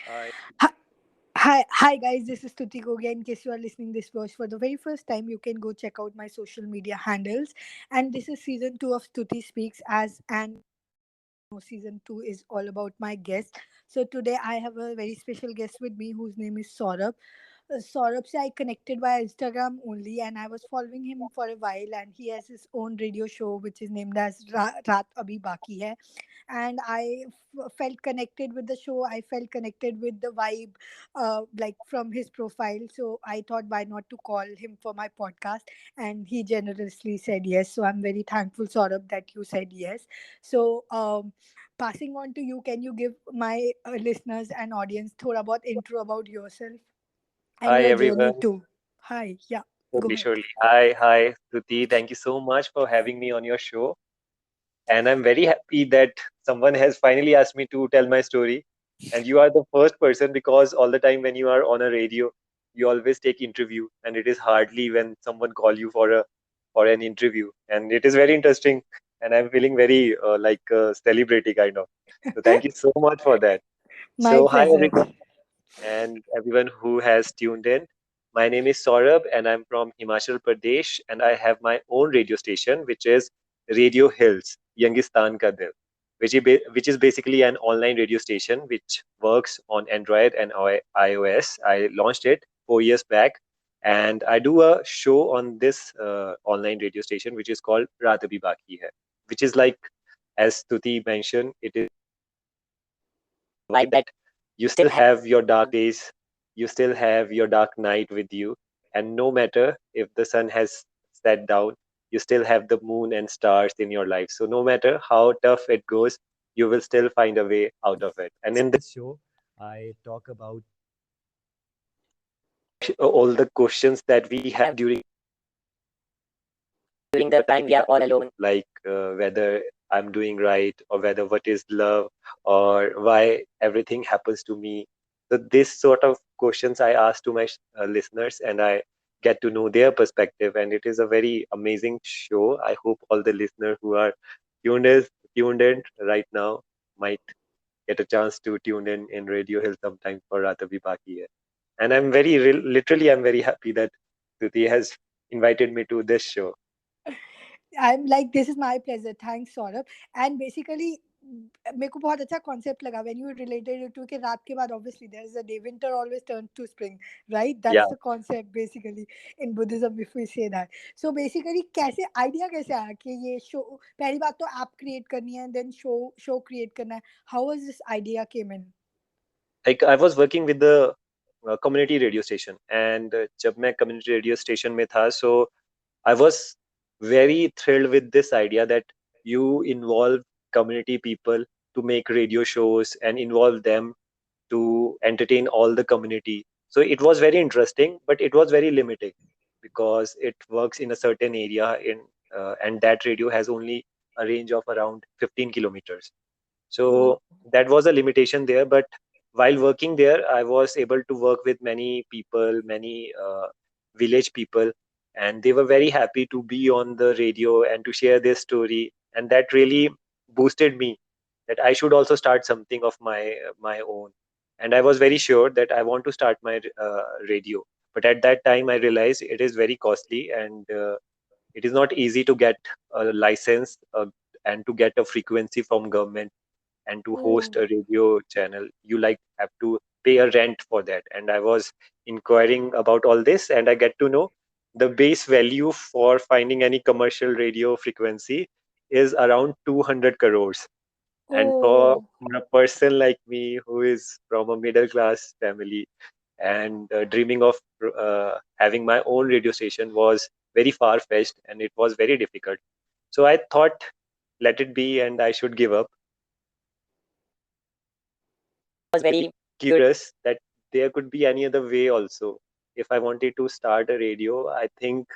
Hi. Hi, hi guys, this is Tuti Gogia. In case you are listening this voice for the very first time, you can go check out my social media handles. And this is season 2 of Tuti Speaks, as and season 2 is all about my guest. So today I have a very special guest with me whose name is Saurabh. Saurabh se I connected via Instagram only, and I was following him for a while. And he has his own radio show which is named as Raat Abhi Baki Hai, and felt connected with the show. I felt connected with the vibe, like from his profile. So I thought, why not to call him for my podcast? And he generously said yes. So I'm very thankful, Saurabh, that you said yes. So, passing on to you, can you give my listeners and audience thoda bahut intro about yourself and Hi, your journey everyone. too? Hi, yeah, go Surely, ahead. surely. Hi, Tuti. Thank you so much for having me on your show. And I'm very happy that someone has finally asked me to tell my story. And you are the first person because all the time when you are on a radio, you always take interview, and it is hardly when someone call you for an interview. And it is very interesting, and I'm feeling very like a celebrity kind of. So thank you so much for that. My So hi pleasure. everyone. And everyone who has tuned in. My name is Saurabh, and I'm from Himachal Pradesh, and I have my own radio station, which is Radio Hills, Yangistan Ka Dil, which is basically an online radio station which works on Android and iOS. I launched it 4 years back, and I do a show on this online radio station, which is called Raat Abhi Baki Hai, which is like, as Tuti mentioned, it is the vibe that you still have your dark days, you still have your dark night with you, and no matter if the sun has set down, you still have the moon and stars in your life. So no matter how tough it goes, you will still find a way out of it. And in this show, I talk about all the questions that we have during the time we are all alone, like whether I'm doing right, or whether what is love, or why everything happens to me. So this sort of questions I ask to my listeners, and I get to know their perspective, and it is a very amazing show. I hope all the listeners who are tuned in, tuned in right now might get a chance to tune in Radio Hill sometime for Ratavi Baki Hai. And I'm literally, I'm very happy that Tuti has invited me to this show. I'm like, this is my pleasure. Thanks, Saurabh. And basically, मेरे को बहुत अच्छा concept लगा when you related it to कि रात के बाद obviously there is a day, winter always turns to spring, right? Yeah. That's the concept basically in Buddhism if we say that. So basically कैसे idea कैसे आया कि ये show, पहली बात तो app create करनी है, then show create करना है. How was this idea came in? Like I was working with the community radio station, and जब मैं community radio station में था, so I was very thrilled with this idea that you involve community people to make radio shows and involve them to entertain all the community. So it was very interesting, but it was very limiting because it works in a certain area and that radio has only a range of around 15 kilometers. Oh. So that was a limitation there. But while working there, I was able to work with many people, many village people, and they were very happy to be on the radio and to share their story. And that really boosted me that I should also start something of my own. And I was very sure that I want to start my radio. But at that time, I realized it is very costly, and it is not easy to get a license and to get a frequency from government, and to host Oh. a radio channel you like have to pay a rent for that. And I was inquiring about all this, and I get to know the base value for finding any commercial radio frequency is around 200 crores. And Oh. for a person like me who is from a middle class family and dreaming of having my own radio station was very far fetched, and it was very difficult. So I thought, let it be, and I should give up. Was very curious that there could be any other way also. If I wanted to start a radio, I think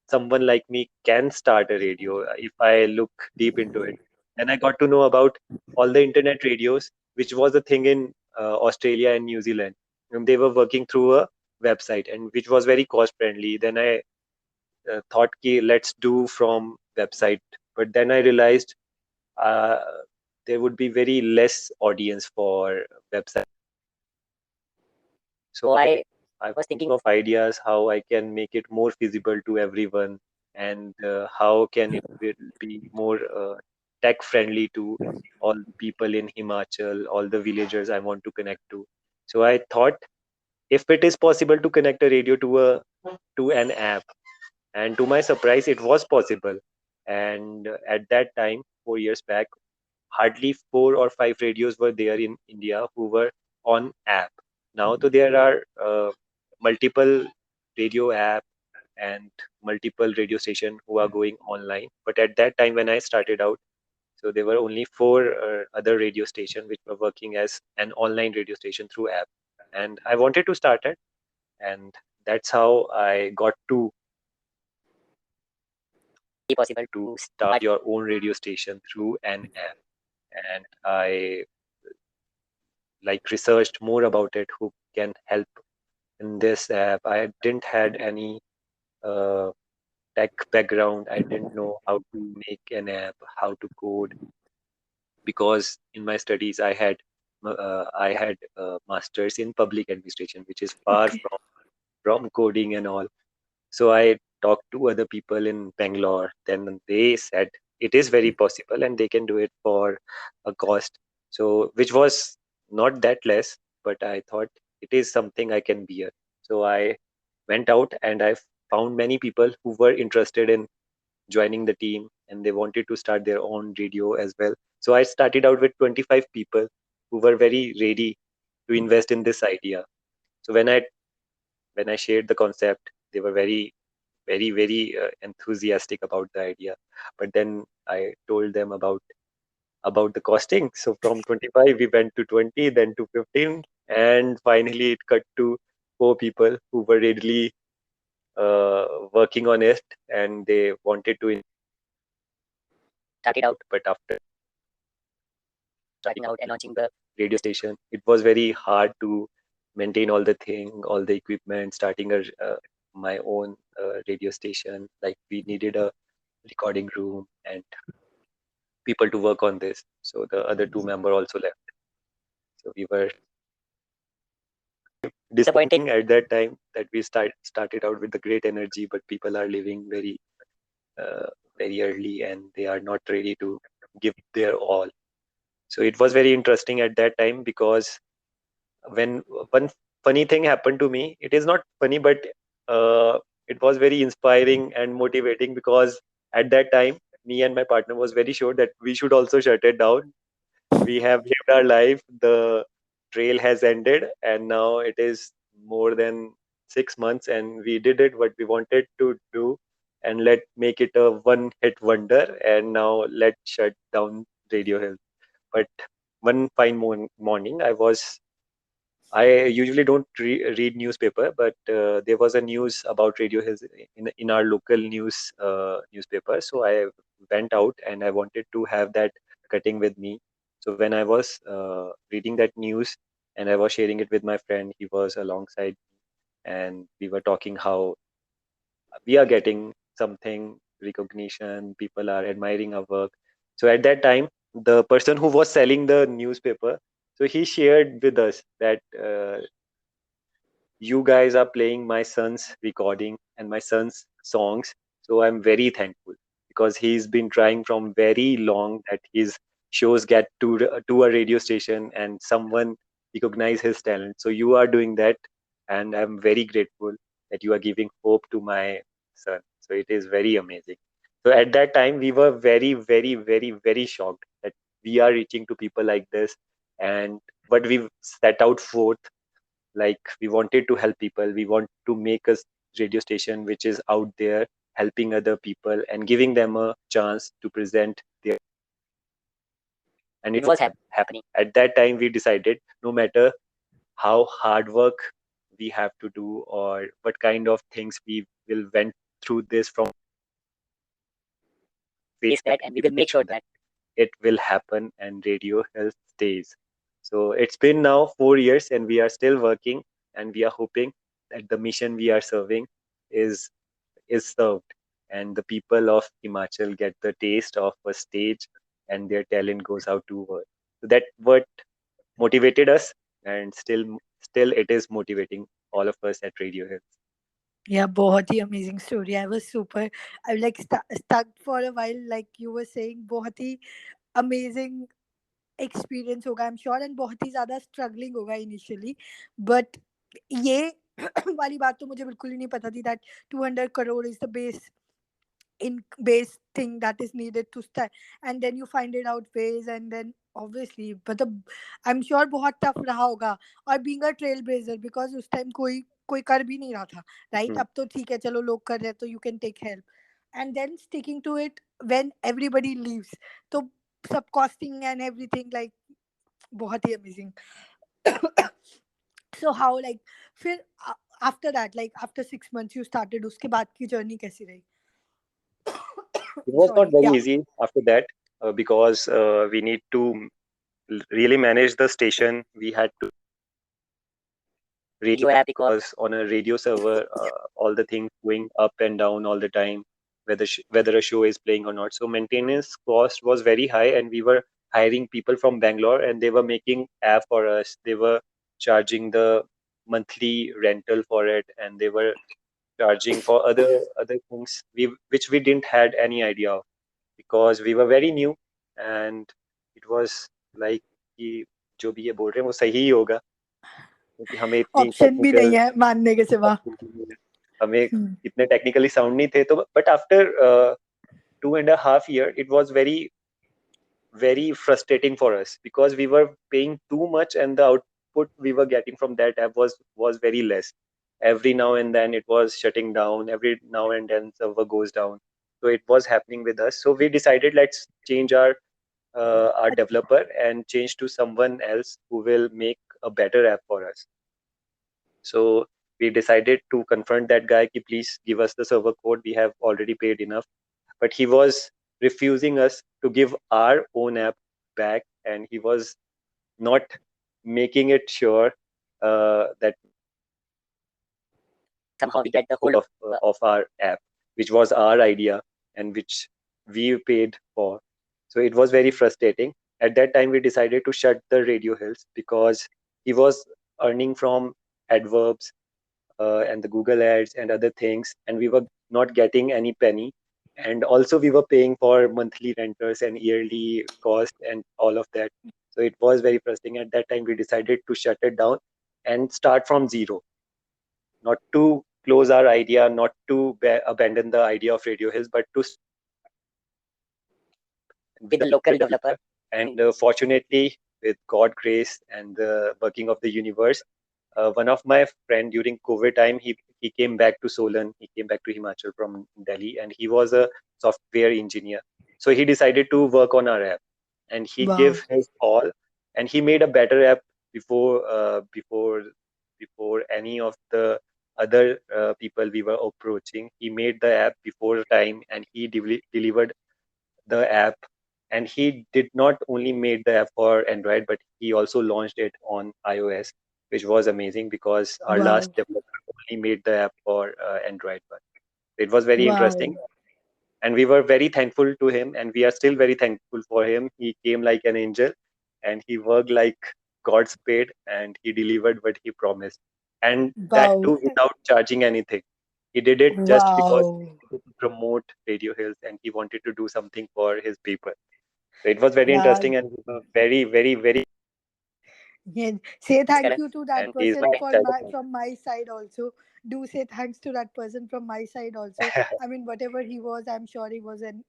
someone like me can start a radio if I look deep into it. And I got to know about all the internet radios, which was a thing in Australia and New Zealand. And they were working through a website, and which was very cost friendly. Then I thought, ki, let's do from website. But then I realized uh, there would be very less audience for website. So I was thinking of ideas how I can make it more feasible to everyone, and how can it will be more tech friendly to all the people in Himachal, all the villagers I want to connect to. So I thought if it is possible to connect a radio to an app, and to my surprise, it was possible. And at that time, 4 years back, hardly 4 or 5 radios were there in India who were on app. Now, so there are multiple radio app and multiple radio station who are going online. But at that time, when I started out, so there were only four other radio station which were working as an online radio station through app. And I wanted to start it, and that's how I got to to start your own radio station through an app. And I like researched more about it, who can help in this app. I didn't had any uh, tech background. I didn't know how to make an app, how to code, because in my studies I had masters in public administration, which is far Okay. from coding and all. So I talked to other people in Bangalore. Then they said it is very possible and they can do it for a cost. So which was not that less, but I thought it is something I can bear. So I went out and I found many people who were interested in joining the team, and they wanted to start their own radio as well. So I started out with 25 people who were very ready to invest in this idea. So when I shared the concept, they were very enthusiastic about the idea. But then I told them about the costing. So from 25 we went to 20, then to 15, and finally it cut to 4 people who were readily working on it, and they wanted to start it out. But after starting out and launching the radio station, it was very hard to maintain all the thing, all the equipment, starting my own radio station. Like we needed a recording room and people to work on this. So the other two member also left. So we were disappointing at that time that we started out with the great energy, but people are leaving uh, very early and they are not ready to give their all. So it was very interesting at that time, because when one funny thing happened to me, it is not funny, but uh, it was very inspiring and motivating, because at that time me and my partner was very sure that we should also shut it down. We have lived our life, the trail has ended, and now it is more than 6 months and we did it what we wanted to do, and let make it a one hit wonder, and now let's shut down Radio Hill. But one fine morning, I usually don't read newspaper, but there was a news about Radio Hills in our local newspaper. So I went out and I wanted to have that cutting with me. So when I was reading that news and I was sharing it with my friend, he was alongside, and we were talking how we are getting something recognition, people are admiring our work. So at that time, the person who was selling the newspaper, so he shared with us that. You guys are playing my son's recording and my son's songs. So I'm very thankful, because he's been trying from very long that his shows get to a radio station and someone recognize his talent. So you are doing that, and I'm very grateful that you are giving hope to my son. So it is very amazing. So at that time we were very shocked that we are reaching to people like this, and what we set out forth, like we wanted to help people, we want to make a radio station which is out there helping other people and giving them a chance to present their, and it was happening. At that time we decided, no matter how hard work we have to do or what kind of things we will went through this from, face that and we will make sure that it will happen and Radio Health stays. So it's been now 4 years and we are still working, and we are hoping that the mission we are serving is is served, and the people of Himachal get the taste of a stage and their talent goes out to work. So that what motivated us, and still it is motivating all of us at Radio Hill. Yeah, बहुत ही amazing story. I was super. I like stuck for a while, like you were saying. बहुत ही amazing experience होगा, I'm sure, and बहुत ही ज़्यादा struggling होगा initially. But ये वाली बात तो मुझे बिल्कुल ही नहीं पता थी that 200 crore is the in base thing that is needed to start, and then you find it out ways, and then obviously, but the I'm sure बहुत tough रहा होगा. और being a trailblazer, because उस time कोई कर भी नहीं रहा था, right? Hmm. अब तो ठीक है, चलो लोग कर रहे हैं तो you can take help, and then sticking to it when everybody leaves, तो सब costing and everything, like बहुत ही amazing. So how, like, फिर after that, like after 6 months you started, उसके बाद की journey कैसी रही? It was not Sorry, very yeah. easy after that, because we need to really manage the station. We had to radio app because on a radio server, all the things going up and down all the time, whether a show is playing or not. So maintenance cost was very high, and we were hiring people from Bangalore, and they were making app for us. They were charging the monthly rental for it, and they were charging for other things which we didn't had any idea of, because we were very new, and it was like कि जो भी ये बोल रहे हैं वो सही ही होगा, क्योंकि हमें इतनी ऑप्शन भी नहीं टेक्निकल है मानने के सिवा. हमें हम्म. इतने टेक्निकली साउंड नहीं थे, तो but after 2.5 years it was very frustrating for us, because we were paying too much and the output we were getting from that app was very less. Every now and then it was shutting down, every now and then server goes down. So it was happening with us, so we decided let's change our developer and change to someone else who will make a better app for us. So we decided to confront that guy ki please give us the server code, we have already paid enough. But he was refusing us to give our own app back, and he was not making it sure that somehow we get the hold of our app, which was our idea and which we paid for. So it was very frustrating. At that time, we decided to shut the Radio Hills because he was earning from adverbs and the Google ads and other things, and we were not getting any penny. And also, we were paying for monthly renters and yearly cost and all of that. So it was very frustrating. At that time, we decided to shut it down and start from zero, not to close our idea, not to abandon the idea of Radio Hills, but to with a local developer. And fortunately, with God grace and the working of the universe, one of my friend during COVID time, he came back to Solan, he came back to Himachal from Delhi, and he was a software engineer. So he decided to work on our app, and he Wow. gave his all, and he made a better app before any of the other people we were approaching. He made the app before time, and he delivered the app. And he did not only made the app for Android, but he also launched it on iOS, which was amazing because our last Wow. developer only made the app for Android. But it was very interesting, Wow. and we were very thankful to him, and we are still very thankful for him. He came like an angel, and he worked like God's paid, and he delivered what he promised, and that Wow. too without charging anything. He did it just because Wow. he wanted to promote Radio Hills, and he wanted to do something for his people. So it was very Yeah. interesting, and we were very, very, very. Yeah. Say thank Correct. you to that And he is my person for child. my from my side also. Do say thanks to that person from my side also. I mean, whatever he was, I'm sure he was an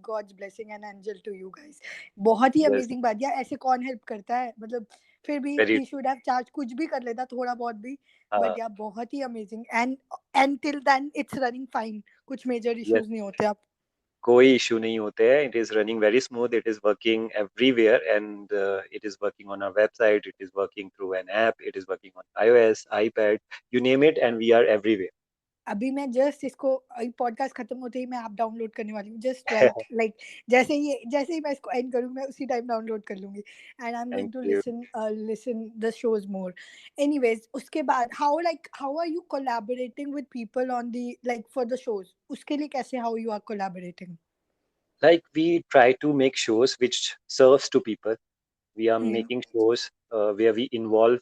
God's blessing and angel to you guys. बहुत ही Yes, amazing बात यार, ऐसे कौन help करता है, मतलब फिर भी very. he should have charged, कुछ भी कर लेता थोड़ा बहुत भी, Uh, but यार बहुत ही amazing, and till then it's running fine, कुछ major yes. issues नहीं होते अब. कोई इशू नहीं होते हैं. It is running very smooth. It is working everywhere, and it is working on our website. It is working through an app. It is working on iOS, iPad, you name it, and we are everywhere. अभी मैं just इसको podcast खत्म होते ही मैं app download करने वाली हूँ, just right, like जैसे ही मैं इसको एंड करूँ मैं उसी टाइम डाउनलोड कर लूंगी, and I am Thank going to you. Listen the shows more. Anyways, उसके बाद how are you collaborating with people on the, like for the shows, उसके लिए कैसे, how you are collaborating? Like we try to make shows which serves to people. We are Yeah. making shows where we involve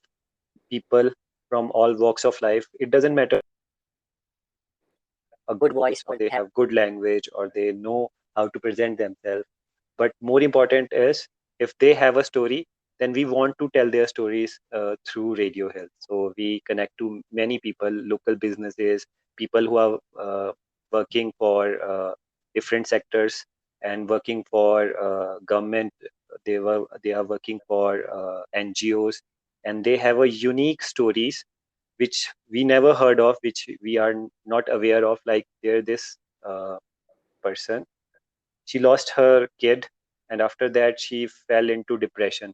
people from all walks of life. It doesn't matter a good voice or they have good language or they know how to present themselves. But more important is if they have a story, then we want to tell their stories through Radio Health. So we connect to many people, local businesses, people who are working for different sectors and working for government. They are working for NGOs, and they have a unique stories which we never heard of, which we are not aware of. Like there, this person, she lost her kid, and after that, she fell into depression.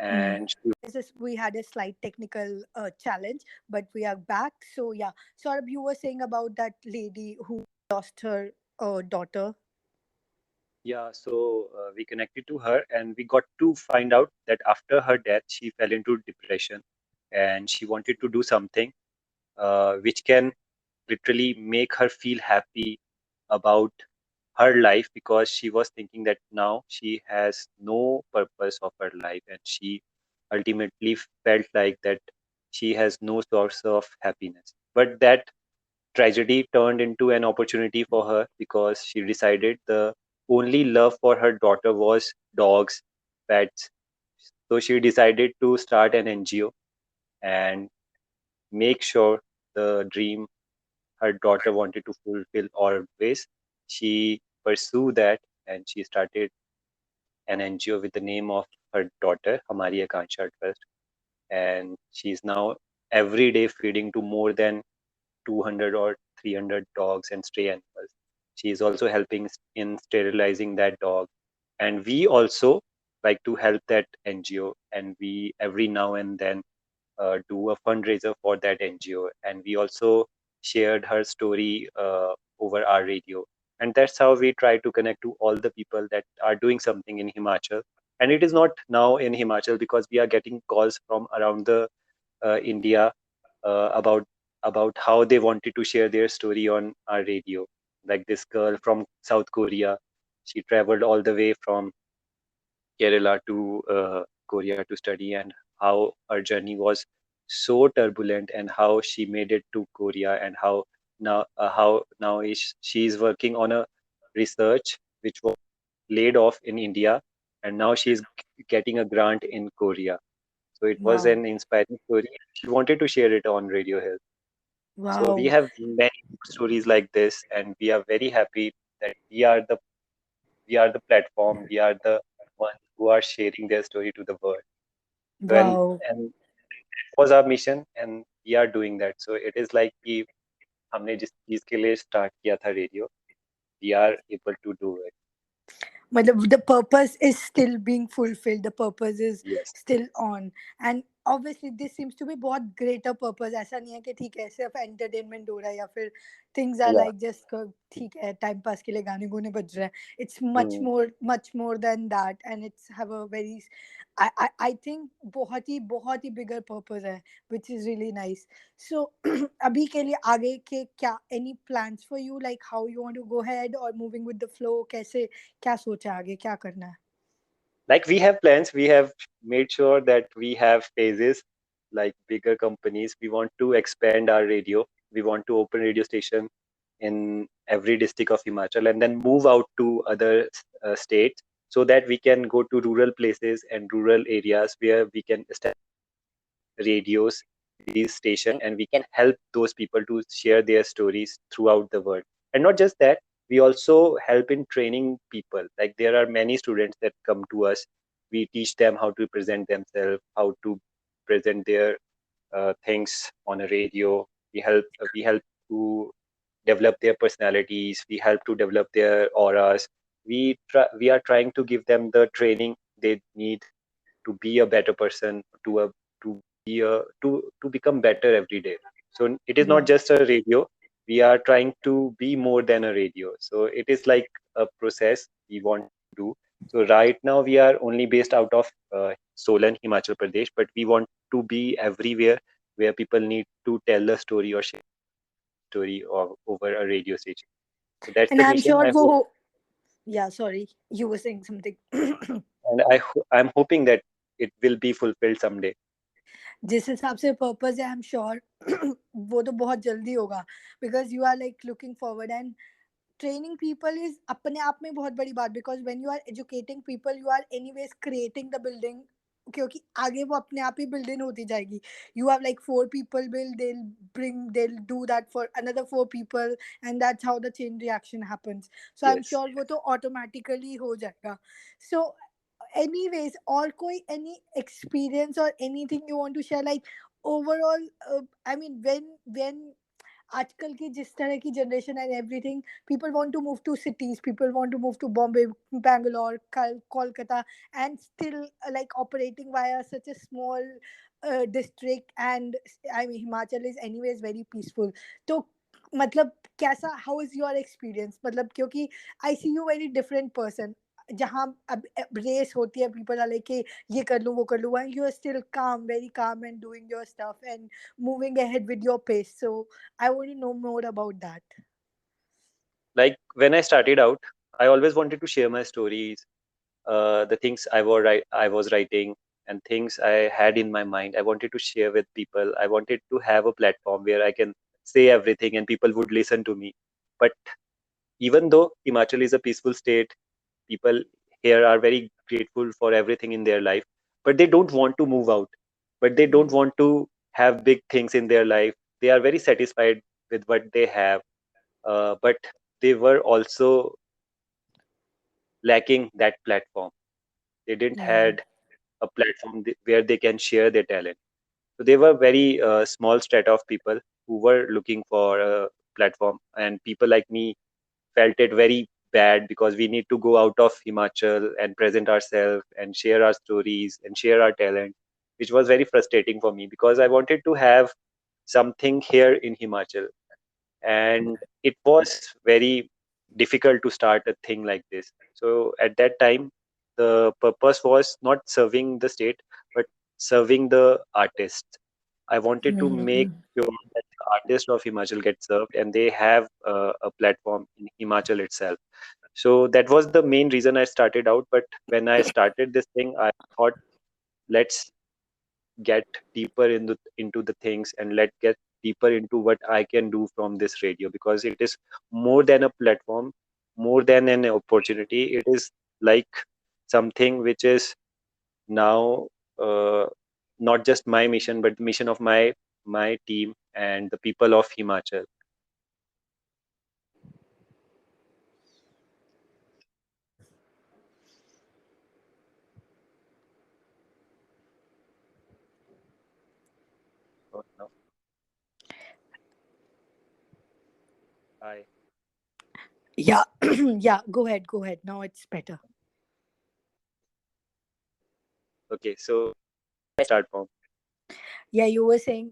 Mm. And she, We had a slight technical challenge, but we are back. So yeah, Saurabh, you were saying about that lady who lost her daughter. yeah, so we connected to her, and we got to find out that after her death, she fell into depression, and she wanted to do something which can literally make her feel happy about her life, because she was thinking that now she has no purpose of her life, and she ultimately felt like that she has no source of happiness. But that tragedy turned into an opportunity for her, because she decided the only love for her daughter was dogs, pets. So she decided to start an NGO and make sure the dream her daughter wanted to fulfill always. She pursued that, and she started an NGO with the name of her daughter, Hamari Akansha Trust. And she's now every day feeding to more than 200 or 300 dogs and stray animals. She is also helping in sterilizing that dog. And we also like to help that NGO. And we every now and then do a fundraiser for that NGO. And we also shared her story over our radio. And that's how we try to connect to all the people that are doing something in Himachal. And it is not now in Himachal, because we are getting calls from around the India about how they wanted to share their story on our radio. Like this girl from South Korea, she traveled all the way from Kerala to Korea to study, and how her journey was so turbulent, and how she made it to Korea, and how now she is working on a research which was laid off in India, and now she is getting a grant in Korea. So it was Wow. an inspiring story. She wanted to share it on Radio Hill. So we Wow. have many stories like this, and we are very happy that we are the platform, we are the ones who are sharing their story to the world. So, Wow. and was our mission, and we are doing that. So it is like कि हमने जिस चीज के लिए start किया था radio, we are able to do it. But the purpose is still being fulfilled, the purpose is Yes. still on. And obviously this seems to be बहुत greater purpose. ऐसा नहीं है कि ठीक है सिर्फ entertainment हो रहा है या फिर things are Yeah. like just ठीक है time pass के लिए गाने गुने बज रहे हैं. It's much Mm. more, much more than that, and it's have a very I think बहुत ही bigger purpose है, which is really nice. So अभी के लिए आगे के क्या any plans for you, like how you want to go ahead or moving with the flow, कैसे क्या सोचा है आगे क्या करना है? Like we have plans, we have made sure that we have phases. Like bigger companies, we want to expand our radio, we want to open radio station in every district of Himachal, and then move out to other states, so that we can go to rural places and rural areas where we can establish radios, these station, and we can help those people to share their stories throughout the world. And not just that, we also help in training people. Like there are many students that come to us, we teach them how to present themselves, how to present their things on a radio. We help to develop their personalities, we help to develop their auras. We are trying to give them the training they need to be a better person, to become better every day. So it is not Yeah. just a radio. We are trying to be more than a radio. So it is like a process we want to do. So right now we are only based out of Solan, Himachal Pradesh, but we want to be everywhere where people need to tell a story or share story over a radio station. So that's And the I'm mission. sure I वो hope. Yeah, sorry, you were saying something. And I'm hoping that it will be fulfilled someday. जिस हिसाब से purpose है I am sure वो तो बहुत जल्दी होगा because you are like looking forward and training people is अपने आप में बहुत बड़ी बात because when you are educating people you are anyways creating the building क्योंकि आगे वो अपने आप ही बिल्डिंग होती जाएगी you have like four people will they do that for another four people and that's how the chain reaction happens so I am Yes. Sure वो तो ऑटोमेटिकली हो जाएगा सो anyways or koi any experience or anything you want to share like overall I mean when आजकल की जिस तरह की generation and everything people want to move to cities people want to move to Bombay Bangalore Kolkata and still like operating via such a small district and I mean Himachal is anyways very peaceful तो मतलब कैसा how is your experience मतलब क्योंकि आई सी you very different person जहाँ अब race होती है people are like ये कर लूँ वो कर लूँ एंड यू आर स्टिल काम very calm and doing your stuff and moving ahead with your pace. So I want to know more about that. Like when I started out, I always wanted to share my stories, the things I was writing, and things I had in my mind. I wanted to share with people. I wanted to have a platform where I can say everything and people would listen to me. But even though Himachal is a peaceful state, people here are very grateful for everything in their life, but they don't want to move out. But they don't Yeah. want to have big things in their life. They are very satisfied with what they have, but they were also lacking that platform. They didn't Yeah. had a platform where they can share their talent. So they were very small set of people who were looking for a platform, and people like me felt it very bad because we need to go out of Himachal and present ourselves and share our stories and share our talent, which was very frustrating for me because I wanted to have something here in Himachal, and it was very difficult to start a thing like this. So at that time the purpose was not serving the state but serving the artists. I wanted to make Mhm. sure that the artists of Himachal get served and they have a platform in Himachal itself. So that was the main reason I started out. But when I started this thing, I thought, let's get deeper into the things and let get deeper into what I can do from this radio, because it is more than a platform, more than an opportunity. It is like something which is now uh, not just my mission but the mission of my team and the people of Himachal. So now I Yeah. Yeah. Go ahead. Go ahead. Now it's better. okay, so I start from. Yeah. You were saying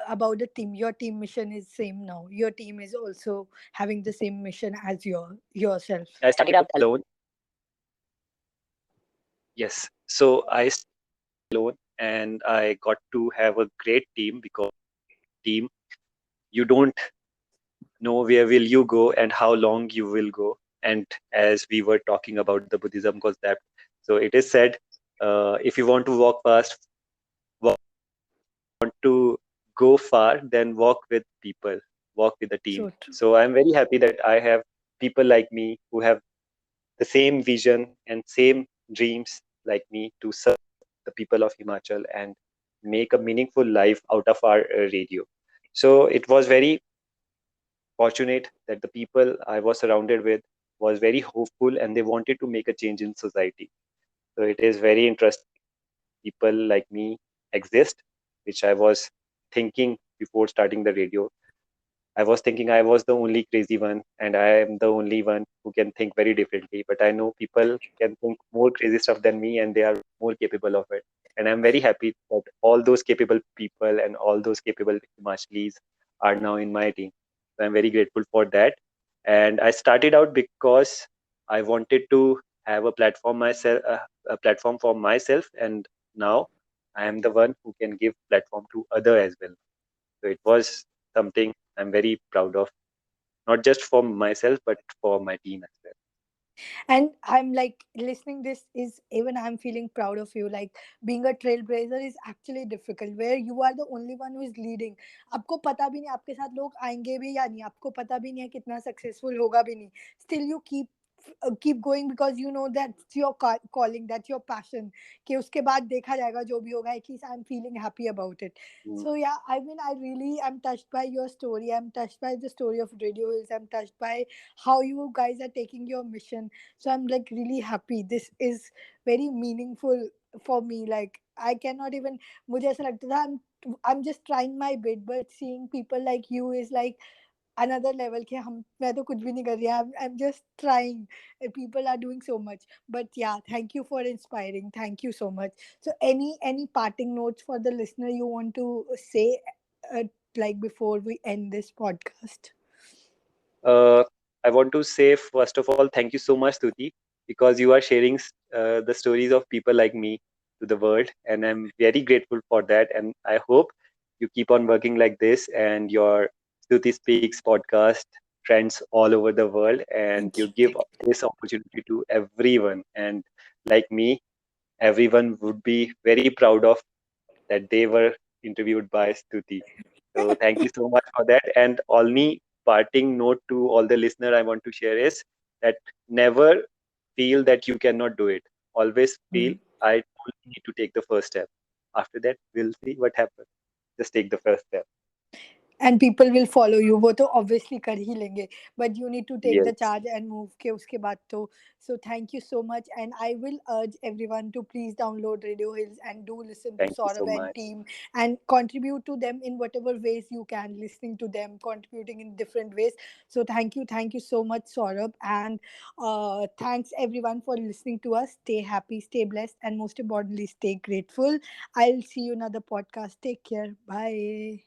about the team. Your team mission is same now. Your team is also having the same mission as yourself. I started out alone. Yes, so I started alone and I got to have a great team, because team, you don't know where will you go and how long you will go. And as we were talking about the Buddhism concept, so it is said, if you want to walk fast, want to go far, then walk with people, walk with a team. So true. So I'm very happy that I have people like me who have the same vision and same dreams like me to serve the people of Himachal and make a meaningful life out of our radio. So it was very fortunate that the people I was surrounded with was very hopeful and they wanted to make a change in society. So it is very interesting people like me exist, which I was thinking before starting the radio. I was thinking I was the only crazy one and I am the only one who can think very differently. But I know people can think more crazy stuff than me and they are more capable of it. And I'm very happy that all those capable people and all those capable Himachalis are now in my team. So I'm very grateful for that. And I started out because I wanted to have a platform for myself. And now I am the one who can give platform to other as well. So it was something I'm very proud of, not just for myself, but for my team as well. And I'm like listening this is even I'm feeling proud of you. Like being a trailblazer is actually difficult where you are the only one who is leading. आपको पता भी नहीं आपके साथ लोग आएंगे भी या नहीं, आपको पता भी नहीं है कितना सक्सेसफुल होगा भी नहीं, still you keep going because you know that's your calling, that's your passion. कि उसके बाद देखा जाएगा जो भी होगा, at least I'm feeling happy about it. Mm. So yeah, I mean, I really am touched by your story. I'm touched by the story of Radio Hills. I'm touched by how you guys are taking your mission. So I'm like really happy. This is very meaningful for me. Like I cannot even, मुझे ऐसा लगता था I'm just trying my bit, but seeing people like you is like another level कि हम मैं तो कुछ भी नहीं कर रही, I'm just trying. People are doing so much. But yeah, thank you for inspiring. Thank you so much. So any parting notes for the listener you want to say, uh, like before we end this podcast? Uh, I want to say, first of all, thank you so much, Tuti, because you are sharing the stories of people like me to the world. And I'm very grateful for that. And I hope you keep on working like this and your Stuti Speaks podcast trends all over the world. And Thank you you. give this opportunity to everyone. And like me, everyone would be very proud of that they were interviewed by Stuti. So thank you so much for that. And only parting note to all the listener I want to share is that never feel that you cannot do it. Always feel I only need to take the first step. After that, we'll see what happens. Just take the first step. And people will follow you, वो तो obviously कर ही लेंगे, but you need to take the Yes. charge and move के उसके बाद तो. So thank you so much, and I will urge everyone to please download Radio Hills and do listen to Thank you so Saurabh and much. team and contribute to them in whatever ways you can, listening to them, contributing in different ways. So thank you so much, Saurabh, and thanks everyone for listening to us. Stay happy, stay blessed, and most importantly, stay grateful. I'll see you in another podcast. Take care. Bye.